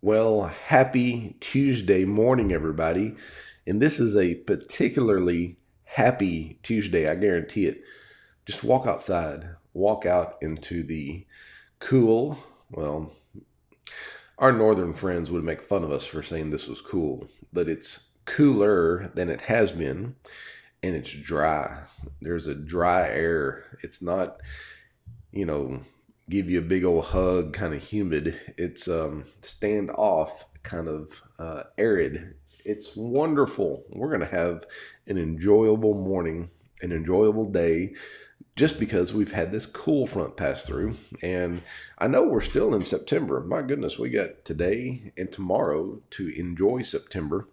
Well, happy Tuesday morning, everybody. And this is a particularly happy Tuesday, I guarantee it. Just walk outside, walk out into the cool. Well, our northern friends would make fun of us for saying this was cool, but it's cooler than it has been, and it's dry. There's a dry air. It's not, you know, give you a big old hug, kind of humid. It's stand off, kind of arid. It's wonderful. We're going to have an enjoyable morning, an enjoyable day, just because we've had this cool front pass through. And I know we're still in September. My goodness, we got today and tomorrow to enjoy September.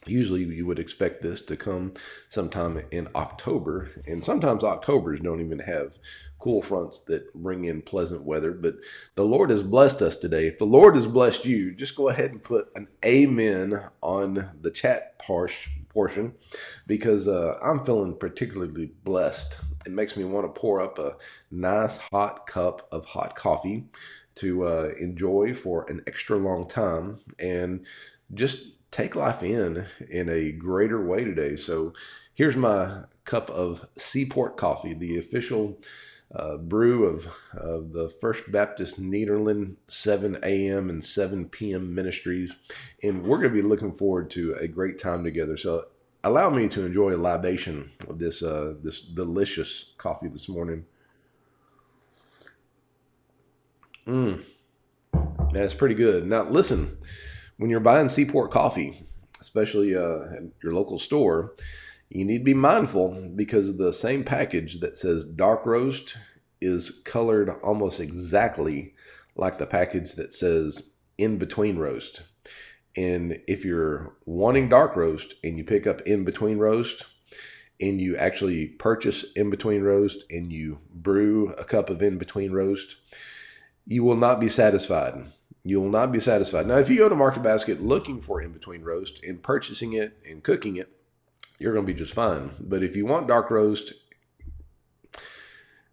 Usually you would expect this to come sometime in October, and sometimes Octobers don't even have cool fronts that bring in pleasant weather. But the Lord has blessed us today. If the Lord has blessed you, just go ahead and put an amen on the chat portion, because I'm feeling particularly blessed. It makes me want to pour up a nice hot cup of hot coffee to enjoy for an extra long time and just take life in a greater way today. So here's my cup of Seaport coffee, the official brew of the First Baptist Nederland 7 a.m. and 7 p.m. ministries. And we're going to be looking forward to a great time together. So allow me to enjoy a libation of this delicious coffee this morning. Mm, that's pretty good. Now listen, when you're buying Seaport coffee, especially at your local store, you need to be mindful because the same package that says dark roast is colored almost exactly like the package that says in between roast. And if you're wanting dark roast and you pick up in between roast and you actually purchase in between roast and you brew a cup of in between roast, you will not be satisfied. You will not be satisfied. Now, if you go to Market Basket looking for in between roast and purchasing it and cooking it, you're going to be just fine. But if you want dark roast,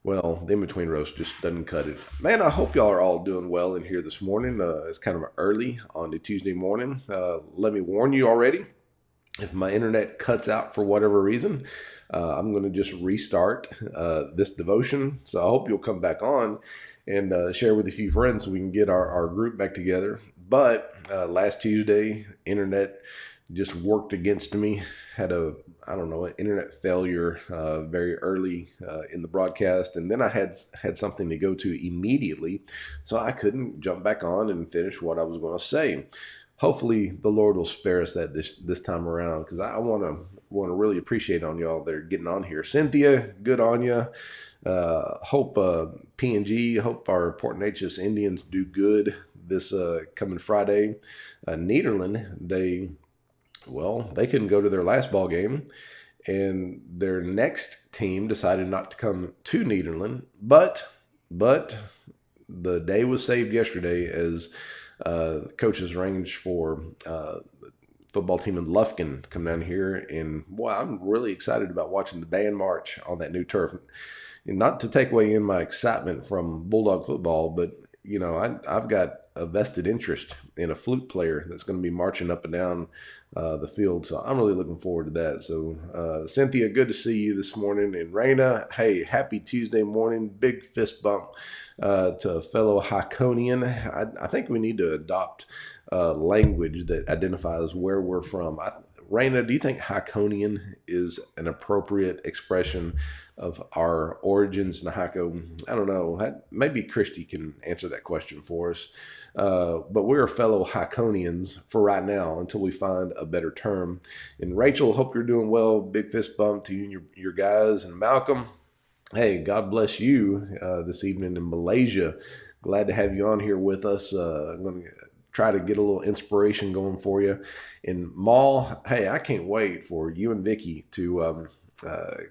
well, the in between roast just doesn't cut it. Man, I hope y'all are all doing well in here this morning. It's kind of early on the Tuesday morning. Let me warn you already. If my internet cuts out for whatever reason, I'm going to just restart this devotion. So I hope you'll come back on and share with a few friends so we can get our group back together. But last Tuesday, internet just worked against me. Had an internet failure very early in the broadcast, and then I had something to go to immediately, so I couldn't jump back on and finish what I was going to say. Hopefully, the Lord will spare us that this time around, because I want to really appreciate on y'all that are getting on here. Cynthia, good on you. Hope PNG, hope our Port Neches Indians do good this coming Friday. Nederland, they couldn't go to their last ball game, and their next team decided not to come to Nederland. But the day was saved yesterday as coaches arranged for football team in Lufkin come down here, and boy, I'm really excited about watching the band march on that new turf. And not to take away in my excitement from Bulldog football, but I've got a vested interest in a flute player that's going to be marching up and down the field. So I'm really looking forward to that. So Cynthia, good to see you this morning. And Raina, hey, happy Tuesday morning. Big fist bump to a fellow Hiconian. I think we need to adopt language that identifies where we're from. Raina, do you think Hiconian is an appropriate expression of our origins in Hico? I don't know. Maybe Christy can answer that question for us. But we're fellow Hiconians for right now until we find a better term. And Rachel, hope you're doing well. Big fist bump to you and your guys. And Malcolm, hey, God bless you this evening in Malaysia. Glad to have you on here with us. I'm going to try to get a little inspiration going for you. And Maul, hey, I can't wait for you and Vicky to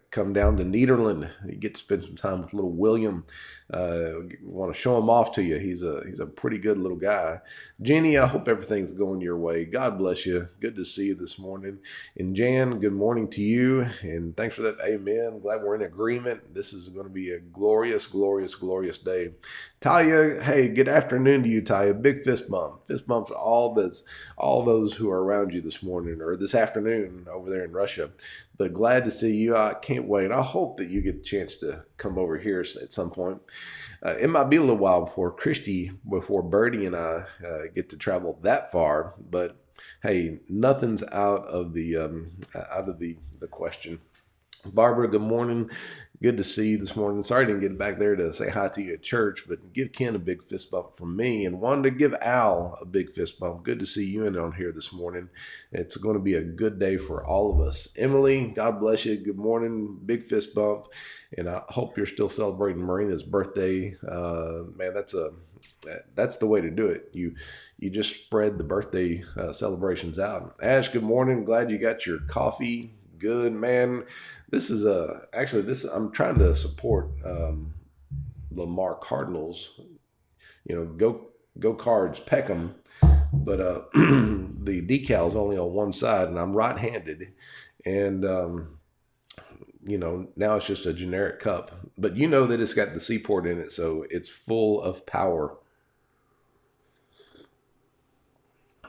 come down to Nederland. You get to spend some time with little William. Want to show him off to you. He's a pretty good little guy. Jenny, I hope everything's going your way. God bless you. Good to see you this morning. And Jan, good morning to you. And thanks for that. Amen. Glad we're in agreement. This is going to be a glorious, glorious, glorious day. Talia, hey, good afternoon to you, Talia. Big fist bump. Fist bump to all those who are around you this morning or this afternoon over there in Russia. But glad to see you. I can't wait. I hope that you get the chance to come over here at some point. It might be a little while before Birdie and I get to travel that far, but hey, nothing's out of the question. Barbara, good morning. Good to see you this morning. Sorry I didn't get back there to say hi to you at church, but give Ken a big fist bump from me and wanted to give Al a big fist bump. Good to see you in on here this morning. It's going to be a good day for all of us. Emily, God bless you. Good morning. Big fist bump. And I hope you're still celebrating Marina's birthday. Man, that's the way to do it. You just spread the birthday celebrations out. Ash, good morning. Glad you got your coffee. Good, man. This is I'm trying to support Lamar Cardinals. Go Cards, peck 'em. But the decal's only on one side, and I'm right-handed, and now it's just a generic cup. But you know that it's got the Seaport in it, so it's full of power.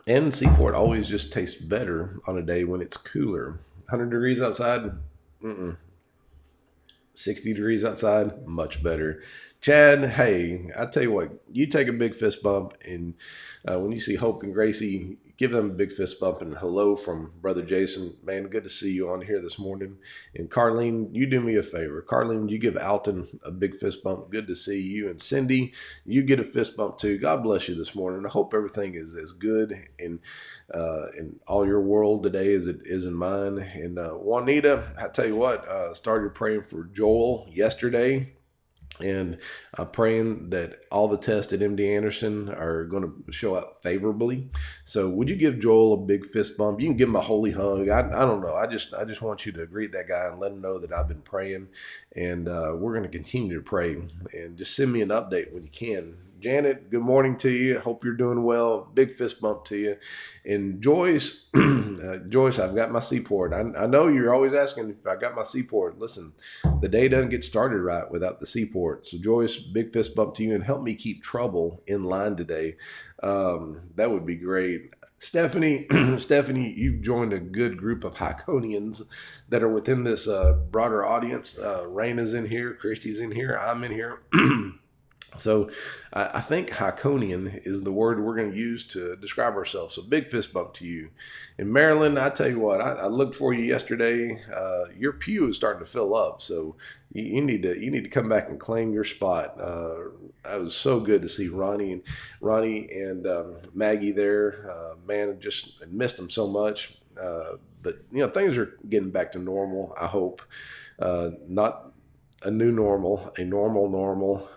And Seaport always just tastes better on a day when it's cooler. 100 degrees outside, 60 degrees outside, much better. Chad, hey, I tell you what, you take a big fist bump, and when you see Hope and Gracie, give them a big fist bump and hello from Brother Jason. Man, good to see you on here this morning. And Carlene, you do me a favor. Carlene, you give Alton a big fist bump. Good to see you. And Cindy, you get a fist bump too. God bless you this morning. I hope everything is as good in all your world today as it is in mine. And Juanita, I tell you what, started praying for Joel yesterday. And I'm praying that all the tests at MD Anderson are going to show up favorably. So would you give Joel a big fist bump? You can give him a holy hug. I don't know. I just want you to greet that guy and let him know that I've been praying. And we're going to continue to pray. And just send me an update when you can. Janet, good morning to you. Hope you're doing well. Big fist bump to you. And Joyce, Joyce, I've got my Seaport. I know you're always asking if I got my Seaport. Listen, the day doesn't get started right without the Seaport. So Joyce, big fist bump to you, and help me keep trouble in line today. That would be great. Stephanie, you've joined a good group of Hiconians that are within this broader audience. Raina's in here, Christy's in here, I'm in here. So I think Hiconian is the word we're going to use to describe ourselves. So big fist bump to you. And Marilyn, I tell you what, I looked for you yesterday. Your pew is starting to fill up. So you need to come back and claim your spot. It was so good to see Ronnie and Maggie there. Man, I just missed them so much. But things are getting back to normal, I hope. Not a new normal, a normal.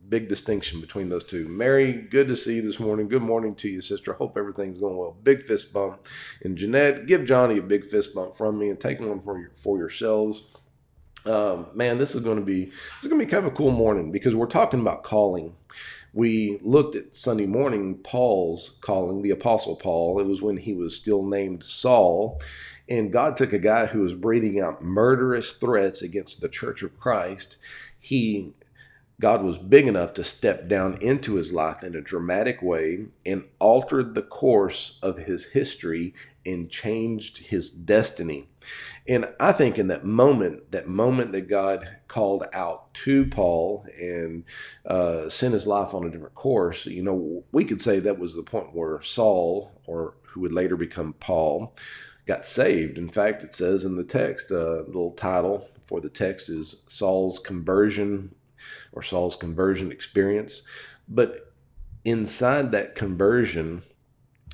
Big distinction between those two. Mary, good to see you this morning. Good morning to you, sister. Hope everything's going well. Big fist bump. And Jeanette, give Johnny a big fist bump from me and take one for yourselves. Man, this is going to be kind of a cool morning because we're talking about calling. We looked at Sunday morning Paul's calling, the Apostle Paul. It was when he was still named Saul. And God took a guy who was breathing out murderous threats against the Church of Christ. God was big enough to step down into his life in a dramatic way and altered the course of his history and changed his destiny. And I think in that moment that God called out to Paul and sent his life on a different course, we could say that was the point where Saul, or who would later become Paul, got saved. In fact, it says in the text, the little title for the text is Saul's conversion experience. But inside that conversion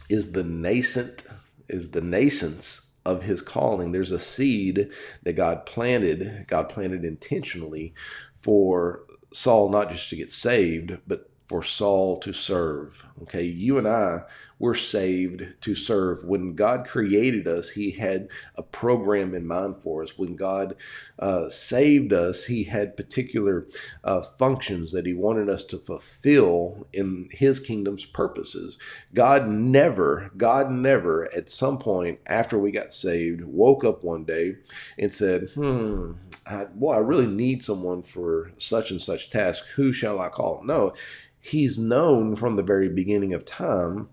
is the nascence of his calling. There's a seed that God planted intentionally for Saul, not just to get saved, but for Saul to serve. Okay, you and I were saved to serve. When God created us, He had a program in mind for us. When God saved us, He had particular functions that He wanted us to fulfill in His kingdom's purposes. God never at some point after we got saved woke up one day and said, I really need someone for such and such task. Who shall I call? No, He's known from the very beginning of time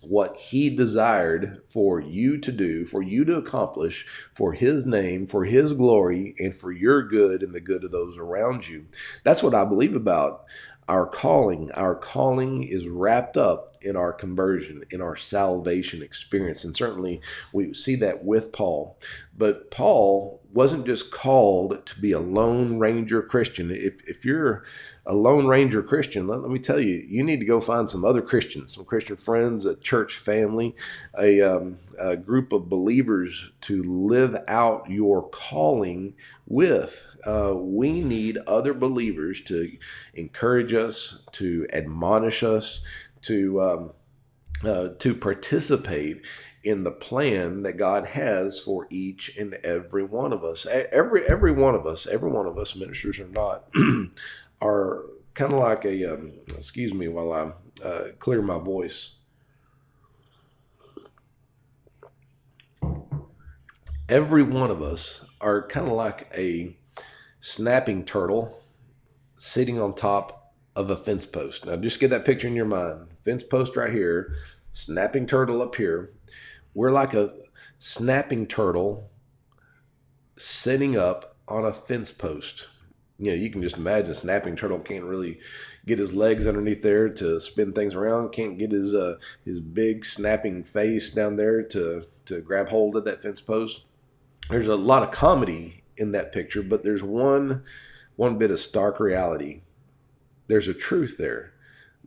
what He desired for you to do, for you to accomplish, for His name, for His glory, and for your good and the good of those around you. That's what I believe about our calling. Our calling is wrapped up in our conversion, in our salvation experience. And certainly we see that with Paul. But Paul wasn't just called to be a Lone Ranger Christian. If you're a Lone Ranger Christian, let me tell you, you need to go find some other Christians, some Christian friends, a church family, a group of believers to live out your calling with. We need other believers to encourage us, to admonish us, to participate in the plan that God has for each and every one of us. Every one of us, ministers or not, are kind of like a. Excuse me while I clear my voice. Every one of us are kind of like a snapping turtle sitting on top of a fence post. Now just get that picture in your mind. Fence post right here, snapping turtle up here. We're like a snapping turtle sitting up on a fence post. You know, you can just imagine a snapping turtle can't really get his legs underneath there to spin things around, can't get his big snapping face down there to grab hold of that fence post. There's a lot of comedy in that picture, but there's one bit of stark reality. There's a truth there.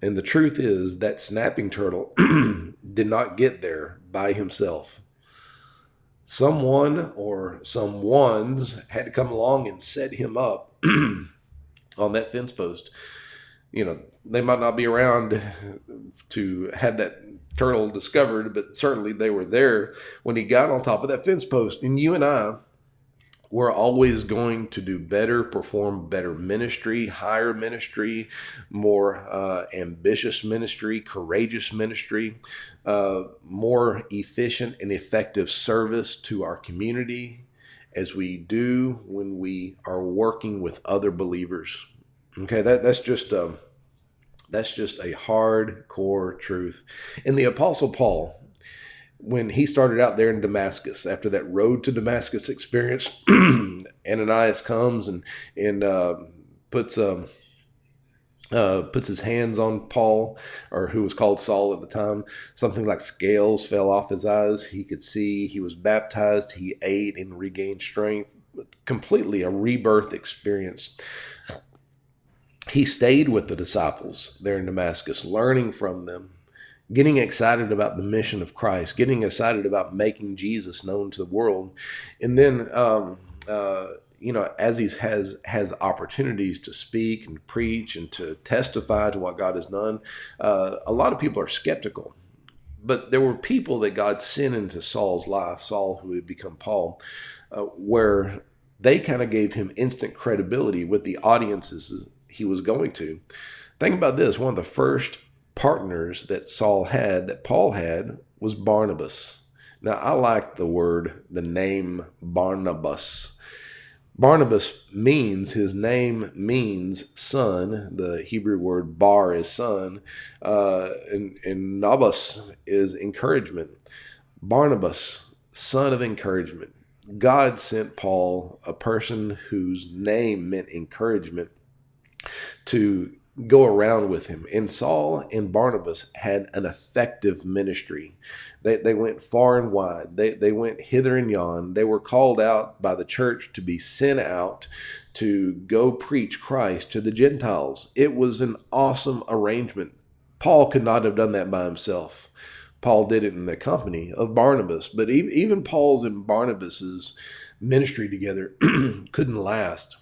And the truth is that snapping turtle did not get there by himself. Someone or someones had to come along and set him up on that fence post. You know, they might not be around to have that turtle discovered, but certainly they were there when he got on top of that fence post. And you and I, we're always going to do better, perform better ministry, higher ministry, more ambitious ministry, courageous ministry, more efficient and effective service to our community as we do when we are working with other believers. Okay, that's just a hardcore truth. And the Apostle Paul, when he started out there in Damascus, after that road to Damascus experience, Ananias comes and puts his hands on Paul, or who was called Saul at the time. Something like scales fell off his eyes. He could see. He was baptized. He ate and regained strength. Completely a rebirth experience. He stayed with the disciples there in Damascus, learning from them, getting excited about the mission of Christ, getting excited about making Jesus known to the world. And then, as he has opportunities to speak and preach and to testify to what God has done, a lot of people are skeptical. But there were people that God sent into Saul's life, Saul, who had become Paul, where they kind of gave him instant credibility with the audiences he was going to. Think about this. One of the first partners that Paul had, was Barnabas. Now, I like the name Barnabas. Barnabas his name means son. The Hebrew word bar is son, and nabas is encouragement. Barnabas, son of encouragement. God sent Paul, a person whose name meant encouragement, to go around with him. And Saul and Barnabas had an effective ministry. They went far and wide. They went hither and yon. They were called out by the church to be sent out to go preach Christ to the Gentiles. It was an awesome arrangement. Paul could not have done that by himself. Paul did it in the company of Barnabas. But even Paul's and Barnabas's ministry together couldn't last.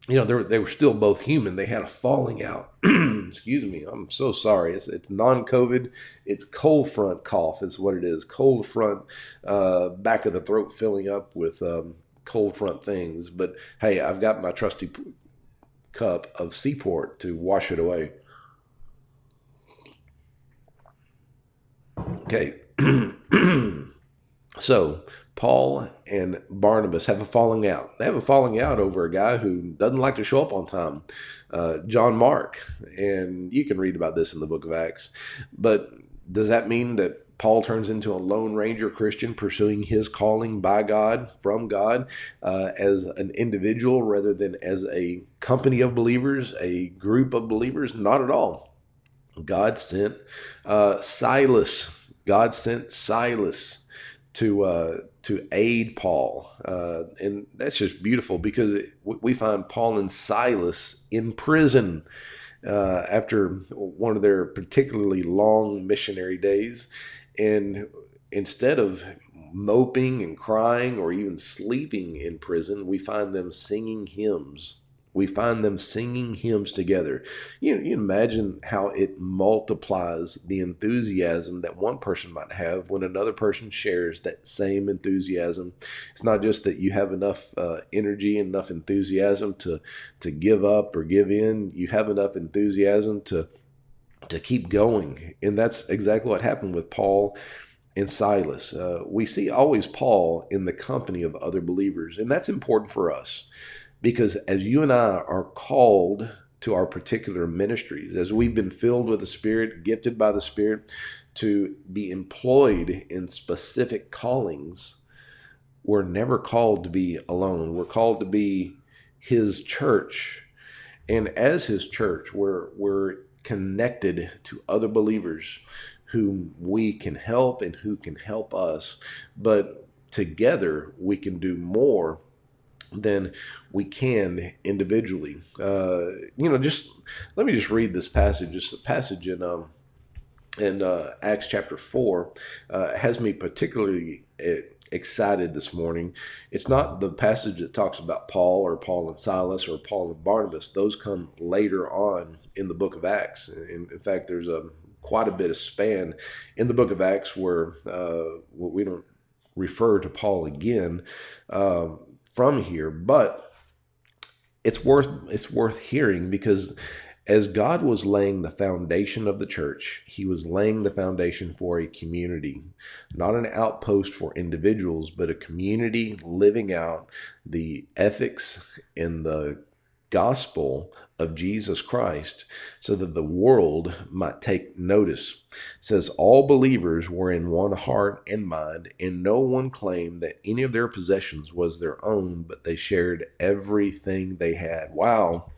they were still both human. They had a falling out. Excuse me. I'm so sorry. It's non-COVID. It's cold front cough is what it is. Cold front, back of the throat filling up with cold front things. But hey, I've got my trusty cup of seaport to wash it away. Okay. So Paul and Barnabas have a falling out. They have a falling out over a guy who doesn't like to show up on time, John Mark. And you can read about this in the book of Acts. But does that mean that Paul turns into a Lone Ranger Christian pursuing his calling by God, from God, as an individual rather than as a company of believers, a group of believers? Not at all. God sent Silas. God sent Silas to aid Paul, and that's just beautiful because we find Paul and Silas in prison after one of their particularly long missionary days, and instead of moping and crying or even sleeping in prison, we find them singing hymns. We find them singing hymns together. You imagine how it multiplies the enthusiasm that one person might have when another person shares that same enthusiasm. It's not just that you have enough energy and enough enthusiasm to give up or give in. You have enough enthusiasm to keep going, and that's exactly what happened with Paul and Silas. We see always Paul in the company of other believers, and that's important for us. Because as you and I are called to our particular ministries, as we've been filled with the Spirit, gifted by the Spirit, to be employed in specific callings, we're never called to be alone. We're called to be His church. And as His church, we're connected to other believers whom we can help and who can help us. But together we can do more than we can individually. Just let me just read this passage. Just a passage in Acts chapter 4 has me particularly excited this morning. It's not the passage that talks about Paul or Paul and Silas or Paul and Barnabas. Those come later on in the book of Acts. In fact, there's quite a bit of span in the book of Acts where we don't refer to Paul again from here, but it's worth hearing because as God was laying the foundation of the church, He was laying the foundation for a community, not an outpost for individuals, but a community living out the ethics and the gospel of Jesus Christ so that the world might take notice. It says all believers were in one heart and mind, and no one claimed that any of their possessions was their own, but they shared everything they had. Wow.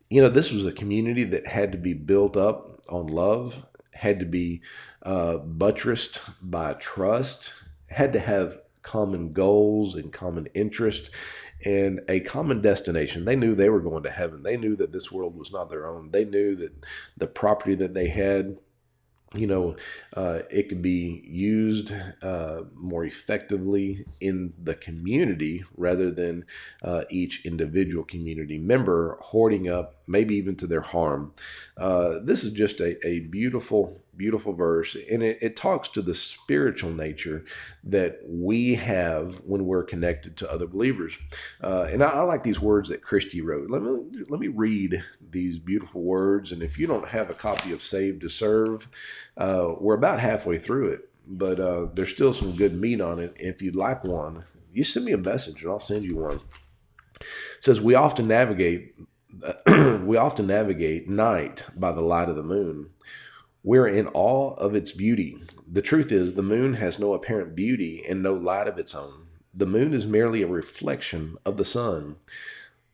This was a community that had to be built up on love, had to be buttressed by trust, had to have common goals and common interest and a common destination. They knew they were going to heaven. They knew that this world was not their own. They knew that the property that they had, it could be used more effectively in the community rather than each individual community member hoarding up, maybe even to their harm. This is just a beautiful, beautiful verse, and it talks to the spiritual nature that we have when we're connected to other believers. And I like these words that Christy wrote. Let me read these beautiful words, and if you don't have a copy of Saved to Serve, we're about halfway through it, but there's still some good meat on it. If you'd like one, you send me a message and I'll send you one. It says we often navigate night by the light of the moon. We're in awe of its beauty. The truth is, the moon has no apparent beauty and no light of its own. The moon is merely a reflection of the sun.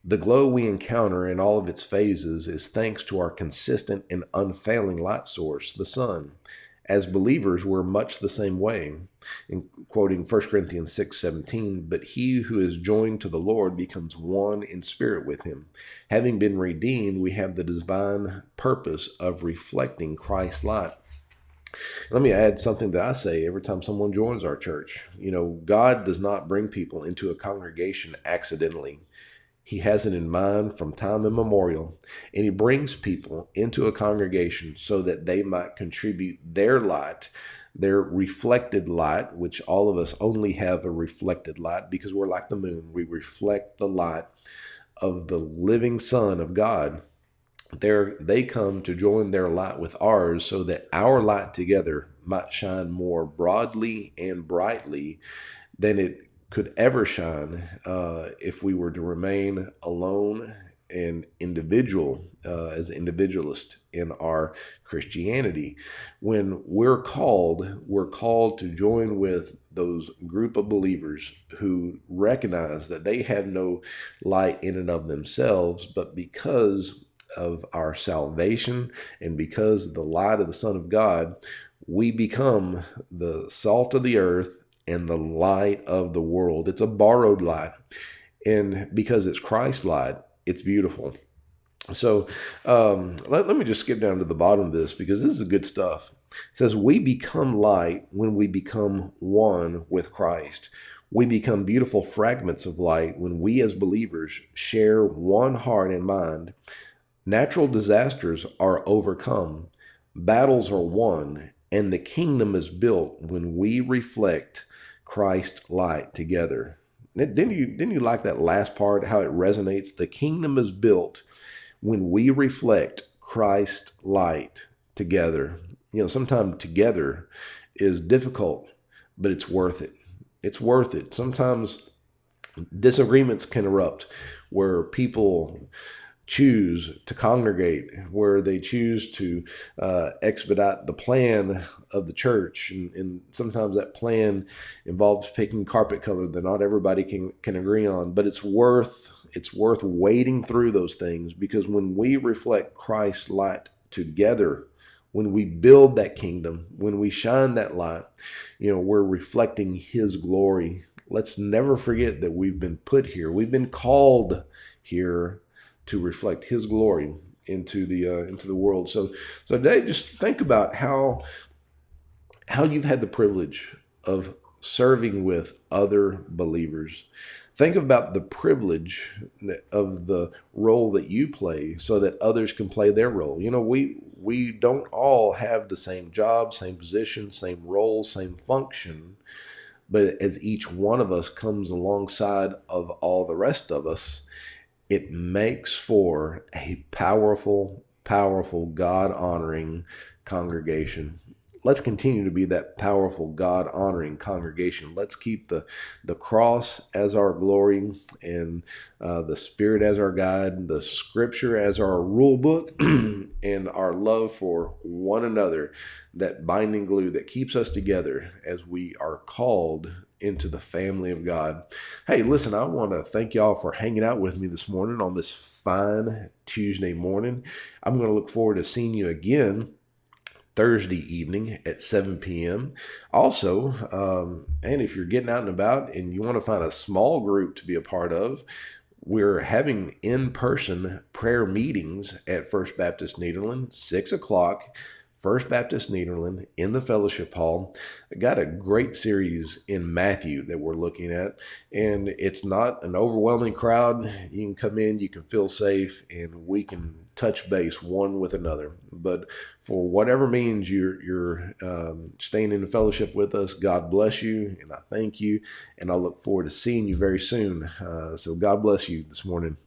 The glow we encounter in all of its phases is thanks to our consistent and unfailing light source, the sun. As believers, we're much the same way. In quoting 1 Corinthians 6:17, but he who is joined to the Lord becomes one in spirit with him. Having been redeemed, we have the divine purpose of reflecting Christ's light. Let me add something that I say every time someone joins our church. God does not bring people into a congregation accidentally. He has it in mind from time immemorial, and he brings people into a congregation so that they might contribute their light, their reflected light, which all of us only have a reflected light because we're like the moon. We reflect the light of the living Son of God. They come to join their light with ours so that our light together might shine more broadly and brightly than it could ever shine if we were to remain alone and individual as individualists in our Christianity. When we're called to join with those group of believers who recognize that they have no light in and of themselves, but because of our salvation and because of the light of the Son of God, we become the salt of the earth and the light of the world. It's a borrowed light. And because it's Christ's light, it's beautiful. So let me just skip down to the bottom of this because this is good stuff. It says, we become light when we become one with Christ. We become beautiful fragments of light when we as believers share one heart and mind. Natural disasters are overcome. Battles are won, and the kingdom is built when we reflect Christ's light together. Didn't you like that last part, how it resonates? The kingdom is built when we reflect Christ's light together. You know, sometimes together is difficult, but it's worth it. It's worth it. Sometimes disagreements can erupt where people choose to congregate, where they choose to expedite the plan of the church. And sometimes that plan involves picking carpet color that not everybody can agree on. But it's worth wading through those things, because when we reflect Christ's light together, when we build that kingdom, when we shine that light, we're reflecting his glory. Let's never forget that we've been put here. We've been called here to reflect his glory into the world. So today, just think about how you've had the privilege of serving with other believers. Think about the privilege of the role that you play so that others can play their role. We don't all have the same job, same position, same role, same function. But as each one of us comes alongside of all the rest of us, it makes for a powerful, powerful, God-honoring congregation. Let's continue to be that powerful, God-honoring congregation. Let's keep the cross as our glory, and the Spirit as our guide, the Scripture as our rule book, and our love for one another, that binding glue that keeps us together as we are called into the family of God. Hey, listen, I want to thank y'all for hanging out with me this morning on this fine Tuesday morning. I'm going to look forward to seeing you again Thursday evening at 7 p.m. Also, and if you're getting out and about and you want to find a small group to be a part of, we're having in-person prayer meetings at First Baptist Nederland, 6 o'clock. First Baptist Nederland in the fellowship hall. I got a great series in Matthew that we're looking at, and it's not an overwhelming crowd. You can come in, you can feel safe, and we can touch base one with another. But for whatever means you're staying in the fellowship with us, God bless you, and I thank you, and I look forward to seeing you very soon. So God bless you this morning.